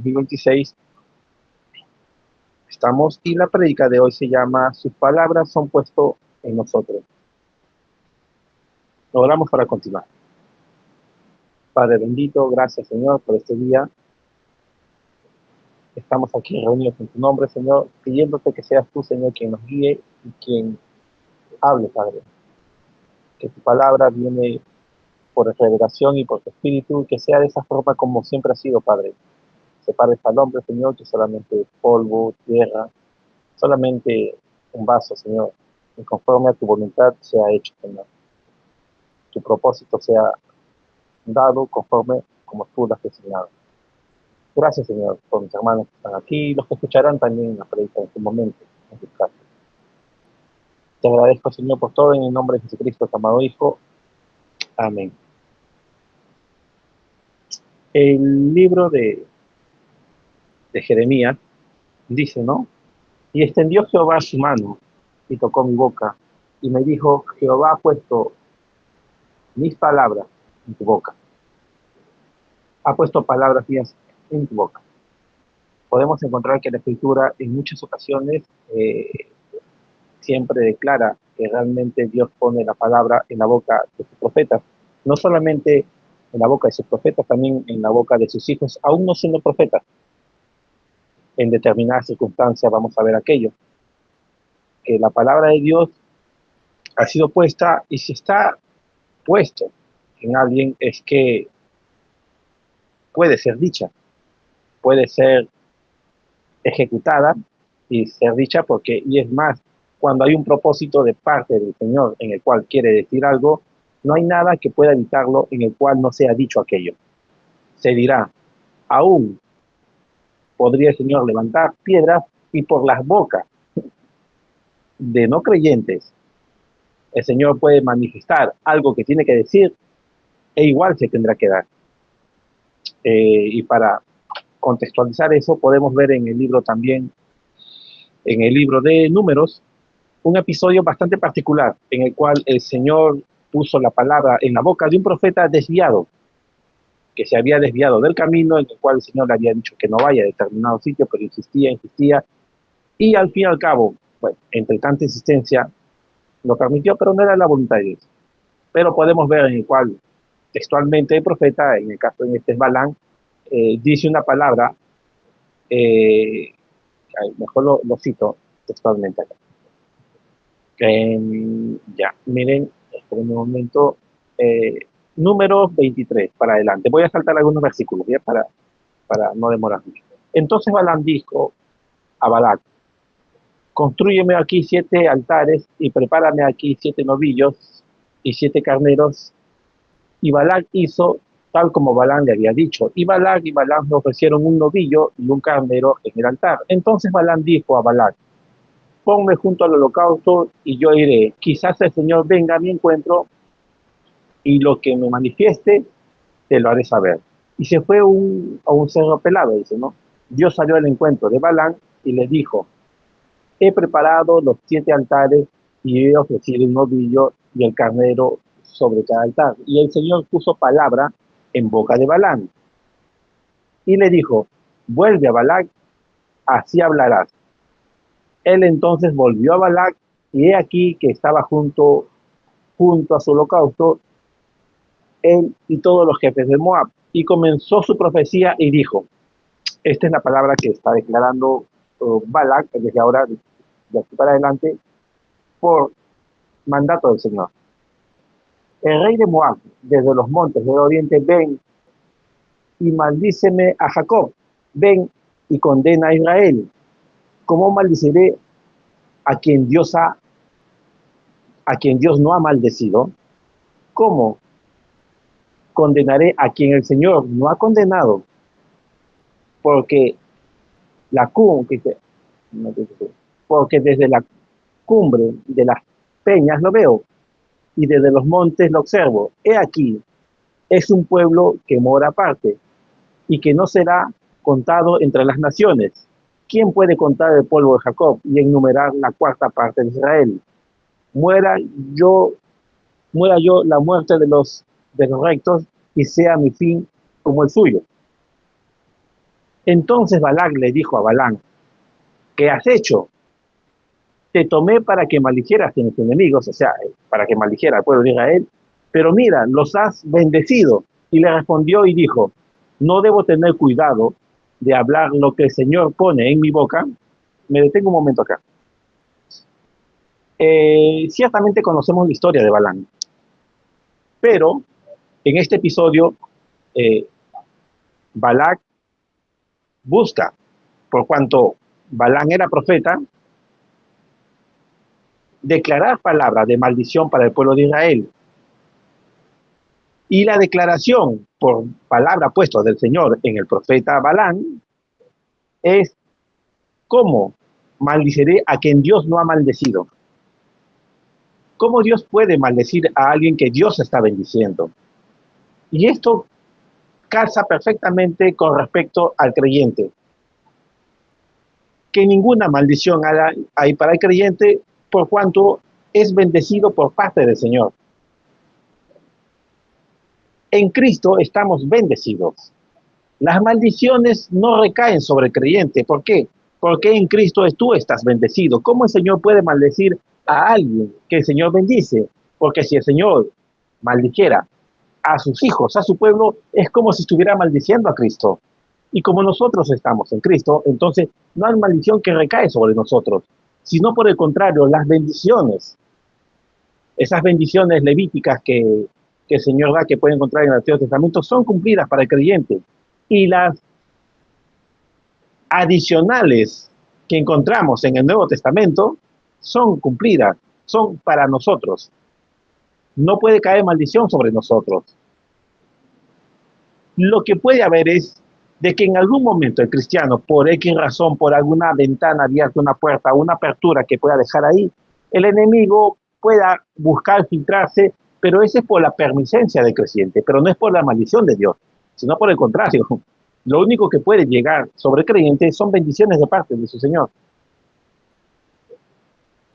2026 estamos y la prédica de hoy se llama Sus palabras son puesto en nosotros. Oramos para continuar. Padre bendito, gracias Señor por este día. Estamos aquí reunidos en tu nombre, Señor, pidiéndote que seas tú, Señor, quien nos guíe y quien hable, Padre. Que tu palabra viene por revelación y por tu espíritu, que sea de esa forma como siempre ha sido, Padre. Separes al hombre, Señor, que solamente polvo, tierra, solamente un vaso, Señor, y conforme a tu voluntad sea hecho, Señor. Tu propósito sea dado conforme como tú lo has designado. Gracias, Señor, por mis hermanos que están aquí y los que escucharán también en la predica en su momento, en sus casas. Te agradezco, Señor, por todo en el nombre de Jesucristo, tu amado Hijo. Amén. El libro de Jeremías dice, ¿no? Y extendió Jehová su mano y tocó mi boca y me dijo, Jehová ha puesto mis palabras en tu boca. Ha puesto palabras mías en tu boca. Podemos encontrar que la Escritura en muchas ocasiones siempre declara que realmente Dios pone la palabra en la boca de sus profetas. No solamente en la boca de sus profetas, también en la boca de sus hijos, aún no siendo profetas. En determinadas circunstancias vamos a ver aquello. Que la palabra de Dios ha sido puesta, y si está puesto en alguien es que puede ser dicha, puede ser ejecutada y ser dicha y es más, cuando hay un propósito de parte del Señor en el cual quiere decir algo, no hay nada que pueda evitarlo en el cual no sea dicho aquello. Se dirá, aún podría el Señor levantar piedras y por las bocas de no creyentes el Señor puede manifestar algo que tiene que decir e igual se tendrá que dar. Y para contextualizar eso podemos ver en el libro también, en el libro de Números, un episodio bastante particular en el cual el Señor puso la palabra en la boca de un profeta desviado, que se había desviado del camino en el cual el Señor le había dicho que no vaya a determinado sitio, pero insistía, y al fin y al cabo, bueno, entre tanta insistencia, lo permitió, pero no era la voluntad de Dios. Pero podemos ver en el cual textualmente el profeta, en el caso de este es Balán, dice una palabra, mejor lo cito textualmente acá. Ya, miren, esperen un momento, número 23 para adelante. Voy a saltar algunos versículos, ¿ya? Para no demorar mucho. Entonces Balán dijo a Balac, constrúyeme aquí 7 altares y prepárame aquí 7 novillos y 7 carneros. Y Balac hizo tal como Balán le había dicho. Y Balán le ofrecieron un novillo y un carnero en el altar. Entonces Balán dijo a Balac, ponme junto al holocausto y yo iré. Quizás el Señor venga a mi encuentro y lo que me manifieste te lo haré saber. Y se fue a un cerro pelado, dice, ¿no? Dios salió al encuentro de Balán y le dijo, he preparado los 7 altares y he ofrecido un novillo y el carnero sobre cada altar. Y el Señor puso palabra en boca de Balán y le dijo, vuelve a Balac, así hablarás. Él entonces volvió a Balac y he aquí que estaba junto a su holocausto él y todos los jefes de Moab. Y comenzó su profecía y dijo, esta es la palabra que está declarando Balac desde ahora, de aquí para adelante, por mandato del Señor. El rey de Moab, desde los montes del oriente, ven y maldíceme a Jacob, ven y condena a Israel. ¿Cómo maldiciré a quien Dios no ha maldecido? ¿Cómo condenaré a quien el Señor no ha condenado? Porque porque desde la cumbre de las peñas lo veo y desde los montes lo observo. He aquí, es un pueblo que mora aparte y que no será contado entre las naciones. ¿Quién puede contar el polvo de Jacob y enumerar la 4ª parte de Israel? Muera yo la muerte de los rectos y sea mi fin como el suyo. Entonces Balac le dijo a Balaam: ¿qué has hecho? Te tomé para que maldicieras a tus enemigos, o sea, para que maldijera al pueblo de Israel, pero mira, los has bendecido. Y le respondió y dijo: no debo tener cuidado de hablar lo que el Señor pone en mi boca. Me detengo un momento acá. Ciertamente conocemos la historia de Balaam, pero en este episodio eh, Balac busca, por cuanto Balaam era profeta, declarar palabras de maldición para el pueblo de Israel. Y la declaración por palabra puesta del Señor en el profeta Balaam es: ¿cómo maldiciré a quien Dios no ha maldecido? ¿Cómo Dios puede maldecir a alguien que Dios está bendiciendo? Y esto calza perfectamente con respecto al creyente. Que ninguna maldición hay para el creyente, por cuanto es bendecido por parte del Señor. En Cristo estamos bendecidos. Las maldiciones no recaen sobre el creyente. ¿Por qué? Porque en Cristo tú estás bendecido. ¿Cómo el Señor puede maldecir a alguien que el Señor bendice? Porque si el Señor maldijera a sus hijos, a su pueblo, es como si estuviera maldiciendo a Cristo. Y como nosotros estamos en Cristo, entonces no hay maldición que recae sobre nosotros, sino por el contrario, las bendiciones, esas bendiciones levíticas que el Señor da, que puede encontrar en el Antiguo Testamento, son cumplidas para el creyente. Y las adicionales que encontramos en el Nuevo Testamento son cumplidas, son para nosotros. No puede caer maldición sobre nosotros. Lo que puede haber es de que en algún momento el cristiano, por X razón, por alguna ventana abierta, una puerta, una apertura que pueda dejar ahí, el enemigo pueda buscar filtrarse, pero ese es por la permisencia del creyente, pero no es por la maldición de Dios, sino por el contrario. Lo único que puede llegar sobre el creyente son bendiciones de parte de su Señor.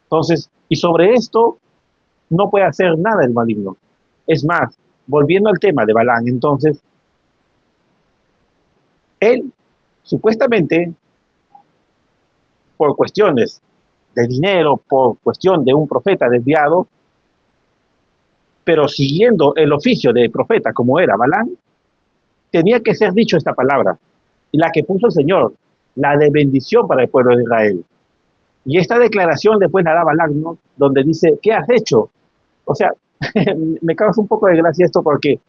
Entonces, y sobre esto no puede hacer nada el maligno. Es más, volviendo al tema de Balaam, entonces, él supuestamente, por cuestiones de dinero, por cuestión de un profeta desviado, pero siguiendo el oficio de profeta como era Balaam, tenía que ser dicho esta palabra, y la que puso el Señor, la de bendición para el pueblo de Israel. Y esta declaración después la da Balaam, ¿no? Donde dice: ¿qué has hecho? O sea, me causa un poco de gracia esto porque,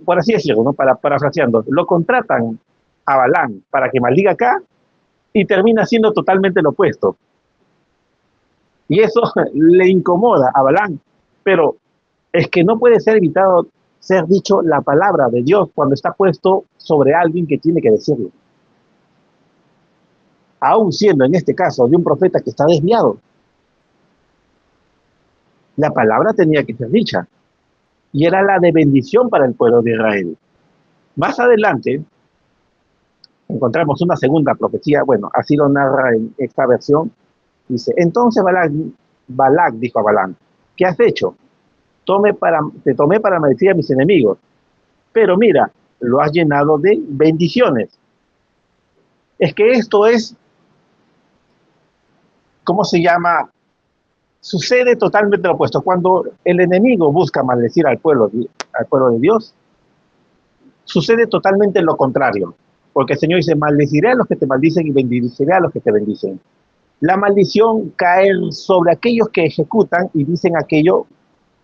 por así decirlo, ¿no? Parafraseando, lo contratan a Balaam para que maldiga acá y termina siendo totalmente lo opuesto. Y eso le incomoda a Balaam, pero es que no puede ser evitado ser dicho la palabra de Dios cuando está puesto sobre alguien que tiene que decirlo. Aún siendo en este caso de un profeta que está desviado, la palabra tenía que ser dicha y era la de bendición para el pueblo de Israel. Más adelante encontramos una segunda profecía, bueno, así lo narra en esta versión. Dice: entonces Balac dijo a Balaam: ¿qué has hecho? Te tomé para maldecir a mis enemigos, pero mira, lo has llenado de bendiciones. Es que esto es, ¿cómo se llama? Sucede totalmente lo opuesto. Cuando el enemigo busca maldecir al pueblo de Dios, sucede totalmente lo contrario. Porque el Señor dice: maldeciré a los que te maldicen y bendeciré a los que te bendicen. La maldición cae sobre aquellos que ejecutan y dicen aquello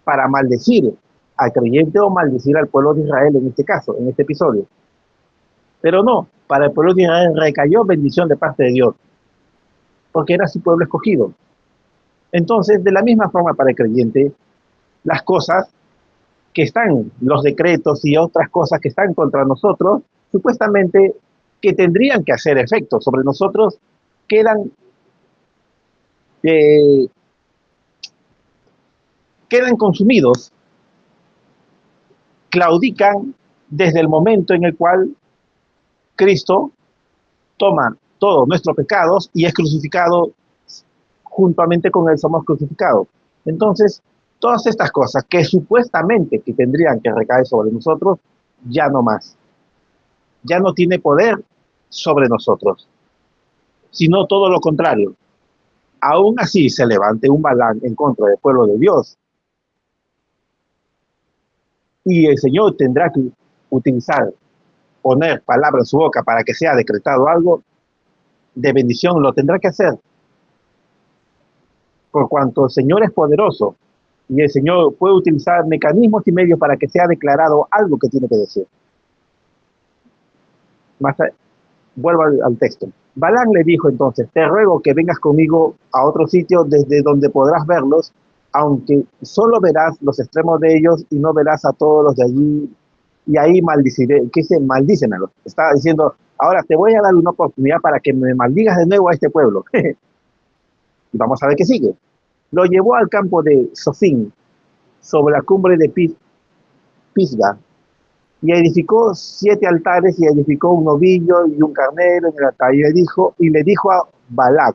para maldecir al creyente o maldecir al pueblo de Israel en este caso, en este episodio. Pero no, para el pueblo de Israel recayó bendición de parte de Dios, porque era su pueblo escogido. Entonces, de la misma forma para el creyente, las cosas que están, los decretos y otras cosas que están contra nosotros, supuestamente que tendrían que hacer efecto sobre nosotros, quedan, eh, quedan consumidos, claudican desde el momento en el cual Cristo toma todos nuestros pecados y es crucificado, juntamente con él somos crucificados. Entonces, todas estas cosas que supuestamente que tendrían que recaer sobre nosotros, ya no más. ya no tiene poder sobre nosotros, sino todo lo contrario. Aún así se levante un Balán en contra del pueblo de Dios, y el Señor tendrá que utilizar, poner palabra en su boca para que sea decretado algo de bendición, lo tendrá que hacer, por cuanto el Señor es poderoso y el Señor puede utilizar mecanismos y medios para que sea declarado algo que tiene que decir. Más vuelvo al texto. Balán le dijo entonces, te ruego que vengas conmigo a otro sitio desde donde podrás verlos, aunque solo verás los extremos de ellos y no verás a todos los de allí, y ahí maldiciré, que se maldícenlo. Estaba diciendo, ahora te voy a dar una oportunidad para que me maldigas de nuevo a este pueblo. Y vamos a ver qué sigue. Lo llevó al campo de Sofín, sobre la cumbre de Pisga, y edificó 7 altares, y edificó un novillo y un carnero en el altar, y le dijo a Balac,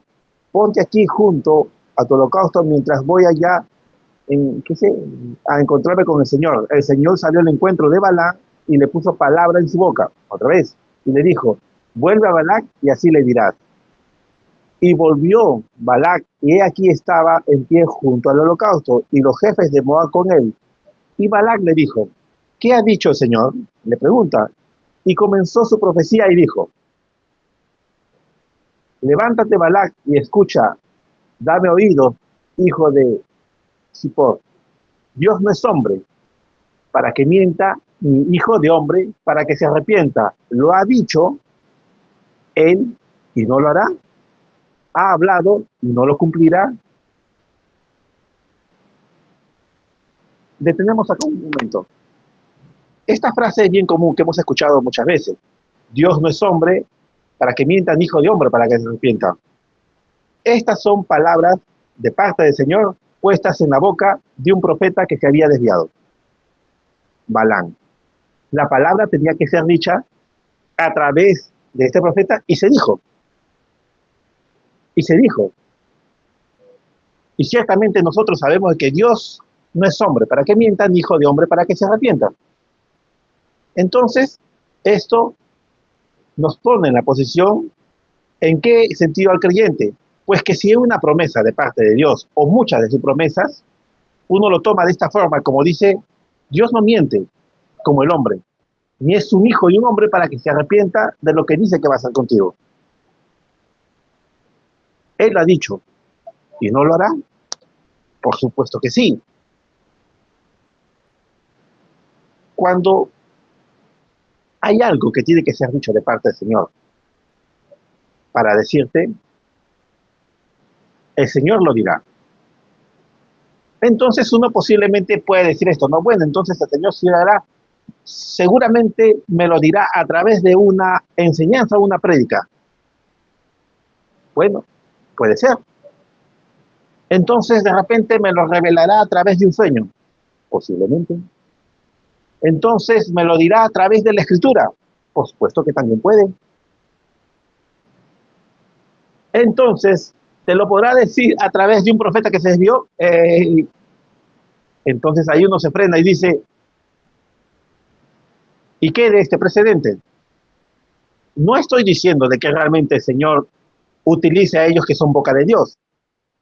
ponte aquí junto a tu holocausto mientras voy allá a encontrarme con el Señor. El Señor salió al encuentro de Balac y le puso palabra en su boca, otra vez, y le dijo, vuelve a Balac y así le dirás. Y volvió Balac, y he aquí estaba en pie junto al holocausto, y los jefes de Moab con él. Y Balac le dijo, ¿qué ha dicho el Señor? Le pregunta. Y comenzó su profecía y dijo, levántate Balac y escucha, dame oído, hijo de Zippor. Dios no es hombre para que mienta, ni hijo de hombre para que se arrepienta. Lo ha dicho él y no lo hará. Ha hablado y no lo cumplirá. Detenemos acá un momento. Esta frase es bien común, que hemos escuchado muchas veces. Dios no es hombre para que mienta, ni hijo de hombre para que se arrepienta. Estas son palabras de parte del Señor puestas en la boca de un profeta que se había desviado, Balán. La palabra tenía que ser dicha a través de este profeta y se dijo, y se dijo. Y ciertamente nosotros sabemos que Dios no es hombre para que mienta, ni hijo de hombre para que se arrepienta. Entonces, esto nos pone en la posición, ¿en qué sentido al creyente? Pues que si es una promesa de parte de Dios o muchas de sus promesas, uno lo toma de esta forma, como dice, Dios no miente como el hombre, ni es un hijo y un hombre para que se arrepienta de lo que dice que va a hacer contigo. Él lo ha dicho, ¿y no lo hará? Por supuesto que sí. Cuando hay algo que tiene que ser dicho de parte del Señor para decirte, el Señor lo dirá. Entonces uno posiblemente puede decir esto, no, bueno, entonces el Señor sí lo hará, seguramente me lo dirá a través de una enseñanza o una prédica. Bueno, puede ser. Entonces de repente me lo revelará a través de un sueño, posiblemente. Entonces me lo dirá a través de la escritura, por supuesto que también puede. Entonces te lo podrá decir a través de un profeta que se desvió. Entonces ahí uno se frena y dice, ¿y qué de este precedente? No estoy diciendo de que realmente el Señor utilice a ellos que son boca de Dios.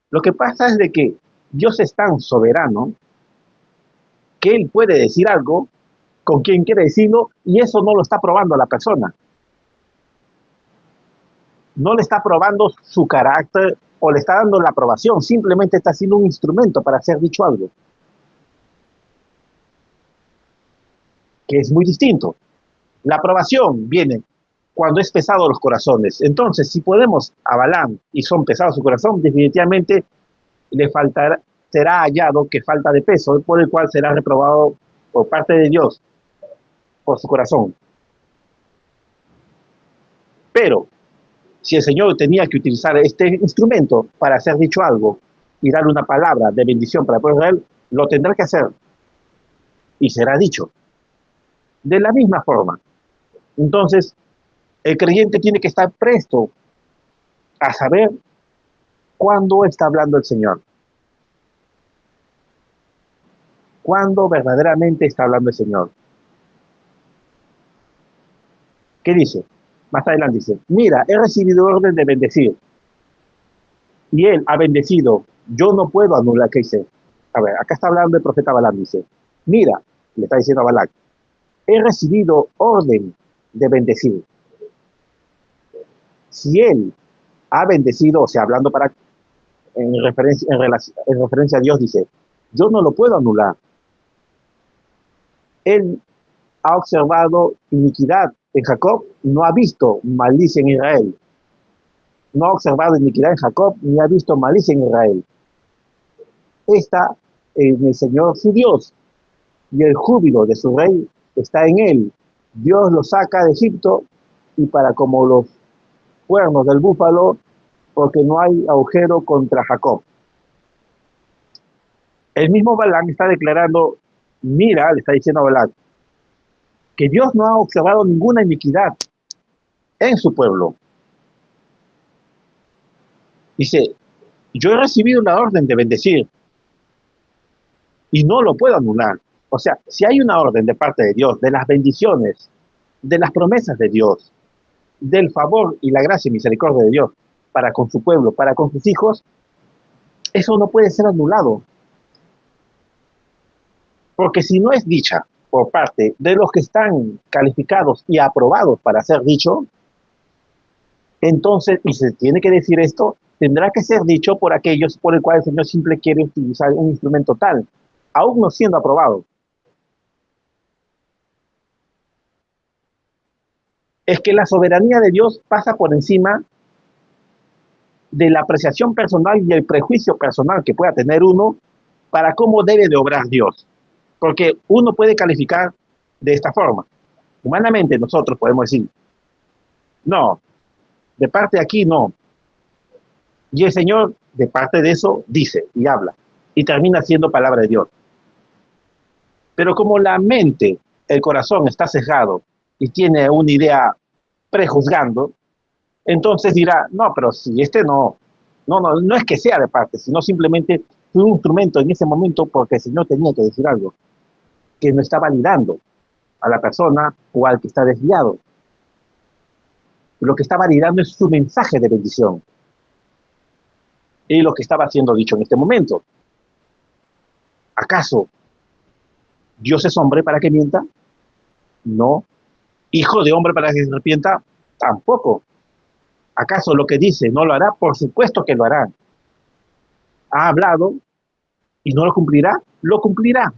Lo que pasa es de que Dios es tan soberano que Él puede decir algo con quien quiere decirlo y eso no lo está probando a la persona. No le está probando su carácter o le está dando la aprobación, simplemente está siendo un instrumento para hacer dicho algo, que es muy distinto. La aprobación viene cuando es pesado los corazones. Entonces, si podemos avalar y son pesados su corazón, definitivamente le faltará, será hallado que falta de peso, por el cual será reprobado por parte de Dios por su corazón. Pero si el Señor tenía que utilizar este instrumento para hacer dicho algo y darle una palabra de bendición para el pueblo de Israel, lo tendrá que hacer y será dicho. De la misma forma. Entonces, el creyente tiene que estar presto a saber cuándo está hablando el Señor. Cuándo verdaderamente está hablando el Señor. ¿Qué dice? Más adelante dice, mira, he recibido orden de bendecir y él ha bendecido. Yo no puedo anular, ¿qué dice? A ver, acá está hablando el profeta Balaam, dice, mira, le está diciendo a Balac, he recibido orden de bendecir. Si él ha bendecido, o sea, hablando para en referencia a Dios, dice, yo no lo puedo anular. Él ha observado iniquidad en Jacob, no ha visto malicia en Israel. No ha observado iniquidad en Jacob, ni ha visto malicia en Israel. Está en el Señor su Dios, y el júbilo de su rey está en él. Dios lo saca de Egipto, y para como los cuernos del búfalo, porque no hay agujero contra Jacob. El mismo Balaam está declarando, mira, le está diciendo a Balaam, que Dios no ha observado ninguna iniquidad en su pueblo. Dice, yo he recibido una orden de bendecir y no lo puedo anular. O sea, si hay una orden de parte de Dios, de las bendiciones, de las promesas de Dios, del favor y la gracia y misericordia de Dios para con su pueblo, para con sus hijos, eso no puede ser anulado. Porque si no es dicha por parte de los que están calificados y aprobados para ser dicho, entonces, y se tiene que decir esto, tendrá que ser dicho por aquellos por el cual el Señor simple quiere utilizar un instrumento tal, aún no siendo aprobado. Es que la soberanía de Dios pasa por encima de la apreciación personal y el prejuicio personal que pueda tener uno para cómo debe de obrar Dios. Porque uno puede calificar de esta forma. Humanamente nosotros podemos decir, no, de parte de aquí no. Y el Señor, de parte de eso, dice y habla. Y termina siendo palabra de Dios. Pero como la mente, el corazón está sesgado y tiene una idea prejuzgando, entonces dirá, no, pero si este no es que sea de parte, sino simplemente fue un instrumento en ese momento porque el Señor tenía que decir algo, que no está validando a la persona o al que está desviado. Lo que está validando es su mensaje de bendición y lo que estaba siendo dicho en este momento. ¿Acaso Dios es hombre para que mienta? No. ¿Hijo de hombre para que se arrepienta? Tampoco. ¿Acaso lo que dice no lo hará? Por supuesto que lo hará. ¿Ha hablado y no lo cumplirá? Lo cumplirá.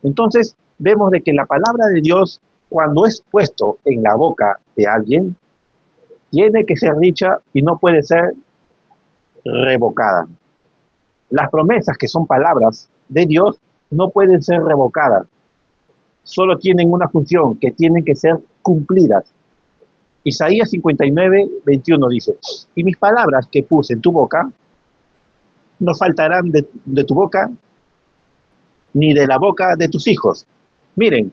Entonces, vemos de que la palabra de Dios, cuando es puesto en la boca de alguien, tiene que ser dicha y no puede ser revocada. Las promesas que son palabras de Dios no pueden ser revocadas. Solo tienen una función, que tienen que ser cumplidas. Isaías 59:21 dice, y mis palabras que puse en tu boca no faltarán de tu boca ni de la boca de tus hijos. Miren,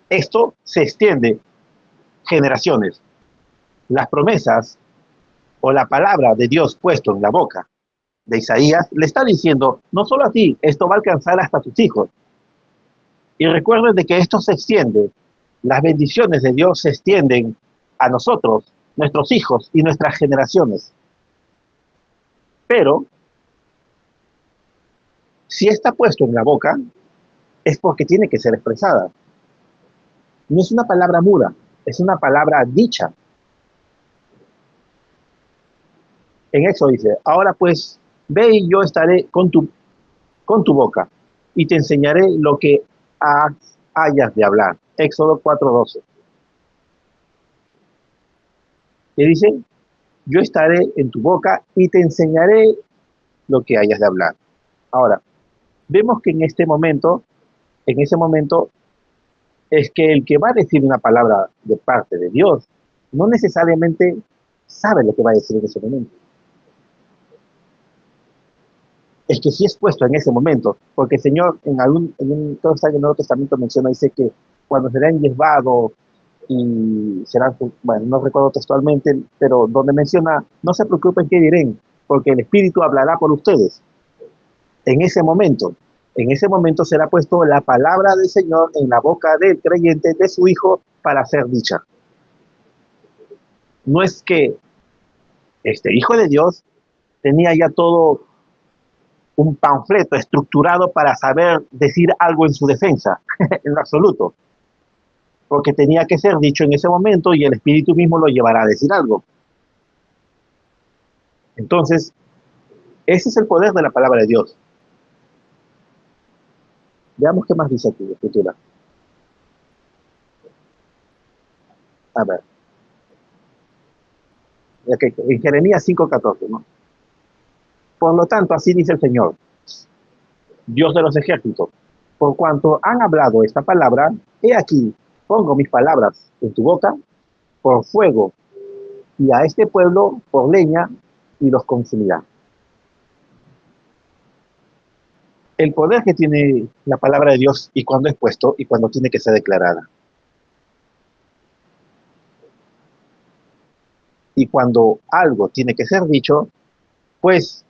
esto se extiende generaciones. Las promesas o la palabra de Dios puesto en la boca de Isaías le está diciendo, no solo a ti, esto va a alcanzar hasta tus hijos. Y recuerden de que esto se extiende, las bendiciones de Dios se extienden a nosotros, nuestros hijos y nuestras generaciones. Pero, si está puesto en la boca, es porque tiene que ser expresada. No es una palabra muda, es una palabra dicha. En Éxodo dice, ahora pues, ve y yo estaré con tu boca y te enseñaré lo que hayas de hablar. Éxodo 4:12. Que dice, yo estaré en tu boca y te enseñaré lo que hayas de hablar. Ahora, vemos que en ese momento, es que el que va a decir una palabra de parte de Dios, no necesariamente sabe lo que va a decir en ese momento. Es que sí es puesto en ese momento, porque el Señor en el Nuevo Testamento menciona, dice que cuando serán llevados y serán, bueno, no recuerdo textualmente, pero donde menciona, no se preocupen qué dirán, porque el Espíritu hablará por ustedes en ese momento. En ese momento será puesto la palabra del Señor en la boca del creyente, de su hijo, para ser dicha. No es que este hijo de Dios tenía ya todo un panfleto estructurado para saber decir algo en su defensa, en lo absoluto, porque tenía que ser dicho en ese momento y el Espíritu mismo lo llevará a decir algo. Entonces, ese es el poder de la palabra de Dios. Veamos qué más dice aquí la Escritura. A ver, en Jeremías 5:14, ¿no? Por lo tanto, así dice el Señor, Dios de los ejércitos, por cuanto han hablado esta palabra, he aquí, pongo mis palabras en tu boca por fuego, y a este pueblo por leña, y los consumirá. El poder que tiene la palabra de Dios y cuando es puesto y cuando tiene que ser declarada. Y cuando algo tiene que ser dicho, pues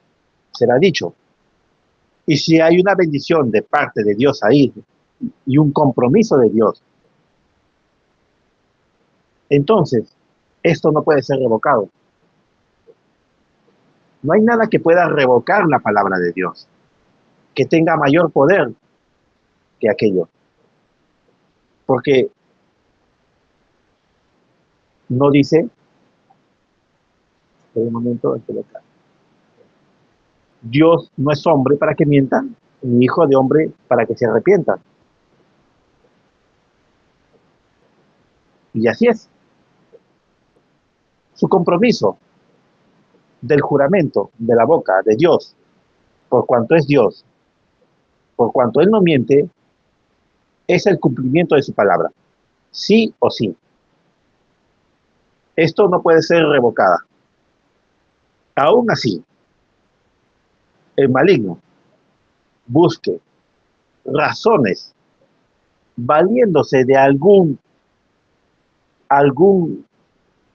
será dicho. Y si hay una bendición de parte de Dios ahí y un compromiso de Dios, entonces esto no puede ser revocado. No hay nada que pueda revocar la palabra de Dios, que tenga mayor poder que aquello. Porque no dice, en un momento, Dios no es hombre para que mienta, ni hijo de hombre para que se arrepienta. Y así es. Su compromiso del juramento de la boca de Dios, por cuanto es Dios, por cuanto Él no miente, es el cumplimiento de su palabra. Sí o sí. Esto no puede ser revocada. Aún así, el maligno busque razones valiéndose de algún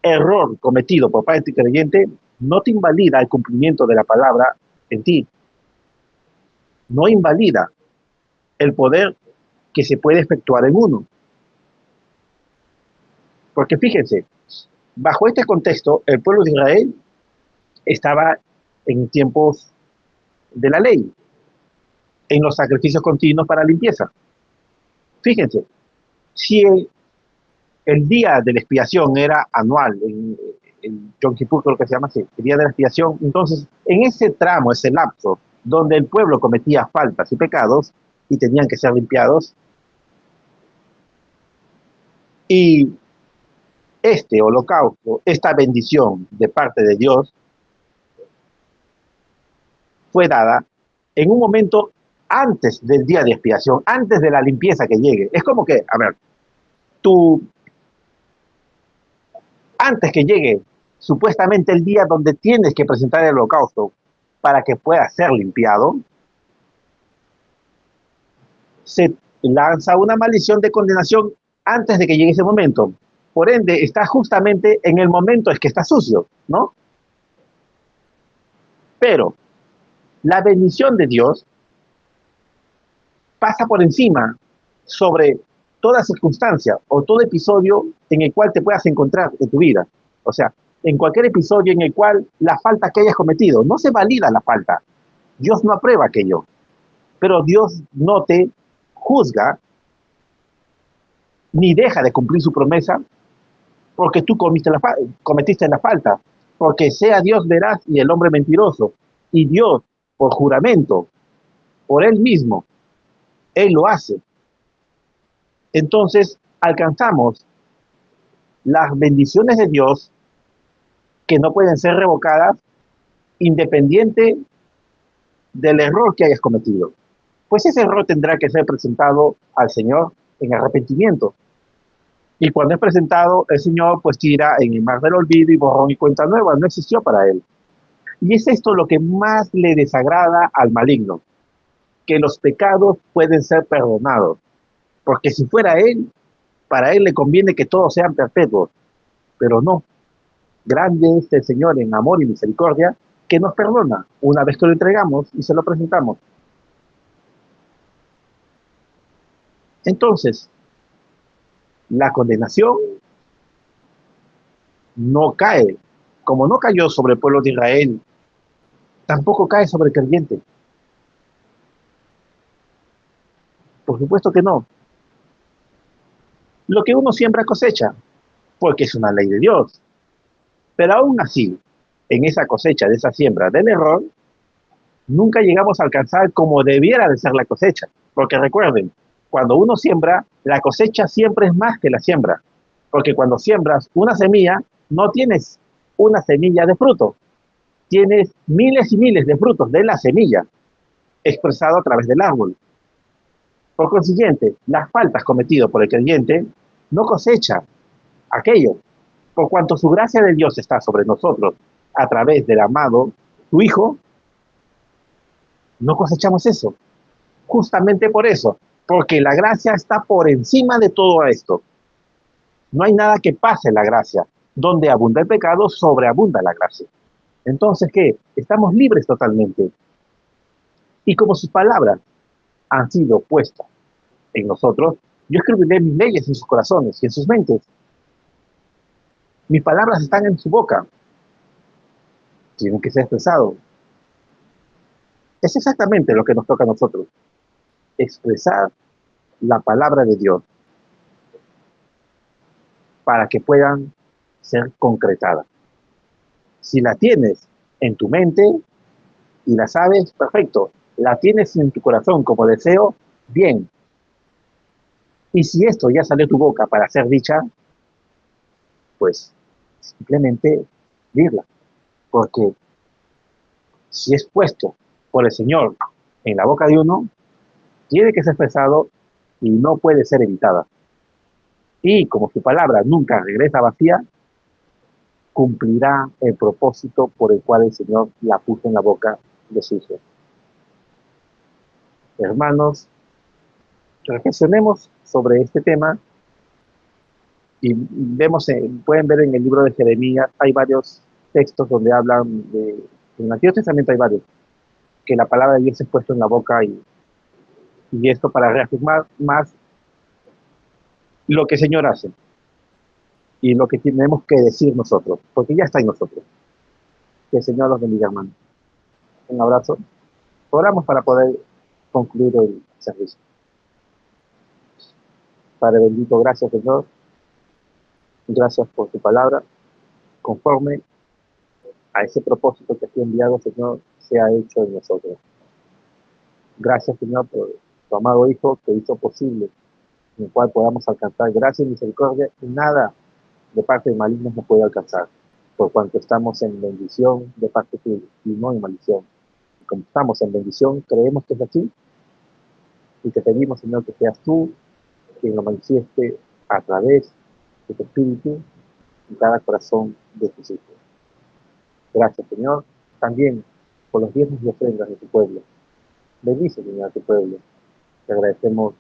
error cometido por parte del creyente, no te invalida el cumplimiento de la palabra en ti. No invalida el poder que se puede efectuar en uno. Porque fíjense, bajo este contexto, el pueblo de Israel estaba en tiempos de la ley, en los sacrificios continuos para limpieza. Fíjense, si el día de la expiación era anual, en Yom Kippur creo que se llama así, el día de la expiación, entonces en ese tramo, ese lapso, donde el pueblo cometía faltas y pecados y tenían que ser limpiados, y este holocausto, esta bendición de parte de Dios, fue dada en un momento antes del día de expiación, antes de la limpieza que llegue. Es como que, a ver, tú, antes que llegue supuestamente el día donde tienes que presentar el holocausto para que pueda ser limpiado, se lanza una maldición de condenación antes de que llegue ese momento. Por ende, está justamente en el momento en que está sucio, ¿no? Pero la bendición de Dios pasa por encima sobre toda circunstancia o todo episodio en el cual te puedas encontrar en tu vida. O sea, en cualquier episodio en el cual la falta que hayas cometido, no se valida la falta. Dios no aprueba aquello. Pero Dios no te juzga ni deja de cumplir su promesa porque tú cometiste la falta. Porque sea Dios veraz y el hombre mentiroso. Y Dios, por juramento, por Él mismo, Él lo hace. Entonces, alcanzamos las bendiciones de Dios que no pueden ser revocadas independiente del error que hayas cometido. Pues ese error tendrá que ser presentado al Señor en arrepentimiento. Y cuando es presentado, el Señor pues tira en el mar del olvido y borrón y cuenta nueva. No existió para él. Y es esto lo que más le desagrada al maligno, que los pecados pueden ser perdonados. Porque si fuera él, para él le conviene que todos sean perpetuos. Pero no. Grande es el Señor en amor y misericordia, que nos perdona una vez que lo entregamos y se lo presentamos. Entonces, la condenación no cae, como no cayó sobre el pueblo de Israel, tampoco cae sobre el creyente. Por supuesto que no. Lo que uno siembra cosecha, porque es una ley de Dios. Pero aún así, en esa cosecha de esa siembra del error, nunca llegamos a alcanzar como debiera de ser la cosecha. Porque recuerden, cuando uno siembra, la cosecha siempre es más que la siembra. Porque cuando siembras una semilla, no tienes una semilla de fruto, tienes miles y miles de frutos de la semilla expresado a través del árbol. Por consiguiente, las faltas cometidas por el creyente no cosecha aquello, por cuanto su gracia de Dios está sobre nosotros a través del amado, su Hijo, no cosechamos eso. Justamente por eso, porque la gracia está por encima de todo esto. No hay nada que pase la gracia. Donde abunda el pecado, sobreabunda la gracia. Entonces, ¿qué? Estamos libres totalmente. Y como sus palabras han sido puestas en nosotros, yo escribiré mis leyes en sus corazones y en sus mentes. Mis palabras están en su boca. Tienen que ser expresados. Es exactamente lo que nos toca a nosotros. Expresar la palabra de Dios para que puedan ser concretadas. Si la tienes en tu mente y la sabes, perfecto. La tienes en tu corazón como deseo, bien. Y si esto ya salió de tu boca para ser dicha, pues simplemente dirla. Porque si es puesto por el Señor en la boca de uno, tiene que ser expresado y no puede ser evitada. Y como su palabra nunca regresa vacía, cumplirá el propósito por el cual el Señor la puso en la boca de su Hijo. Hermanos, reflexionemos sobre este tema y vemos, pueden ver en el libro de Jeremías, hay varios textos donde hablan de, en el Antiguo Testamento hay varios, que la palabra de Dios es puesta en la boca y esto para reafirmar más lo que el Señor hace y lo que tenemos que decir nosotros, porque ya está en nosotros. Que el Señor los bendiga, hermano. Un abrazo. Oramos para poder concluir el servicio. Padre bendito, gracias, Señor. Gracias por tu palabra. Conforme a ese propósito que te ha enviado, Señor, se ha hecho en nosotros. Gracias, Señor, por tu amado Hijo que hizo posible, en el cual podamos alcanzar gracia y misericordia, y nada de parte de malignos nos puede alcanzar, por cuanto estamos en bendición de parte tuya y no en maldición. Y como estamos en bendición, creemos que es así, y te pedimos, Señor, que seas tú quien lo manifieste a través de tu Espíritu en cada corazón de tus hijos. Gracias, Señor, también por los diezmos y ofrendas de tu pueblo. Bendice, Señor, a tu pueblo. Te agradecemos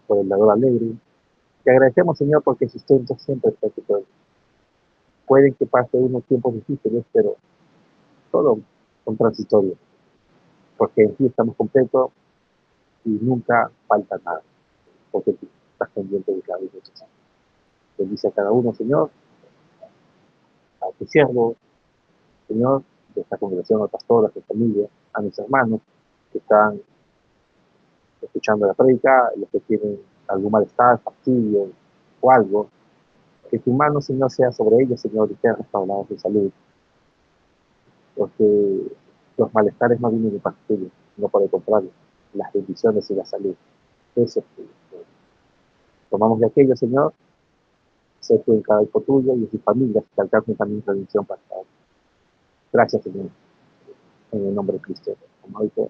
por el dador alegre. Te agradecemos, Señor, porque el sustento siempre está en tu pueblo. Pueden que pase unos tiempos difíciles, pero todo son transitorios, porque en ti estamos completos y nunca falta nada, porque tú estás pendiente de cada uno de nosotros. Bendice a cada uno, Señor, a tu siervo, Señor, de esta congregación, a pastores, a tu familia, a mis hermanos que están escuchando la prédica, los que tienen algún malestar, fastidio o algo, que tu mano, Señor, sea sobre ellos, Señor, y sean restaurados de salud, porque los malestares no vienen de parte tuya, sino por el contrario, las bendiciones y la salud. Eso es tuyo. Tomamos de aquello, Señor, sé tú en cada hijo tuyo y en sus familias que alcancen también redención para cada uno. Gracias, Señor, en el nombre de Cristo. Amado Hijo,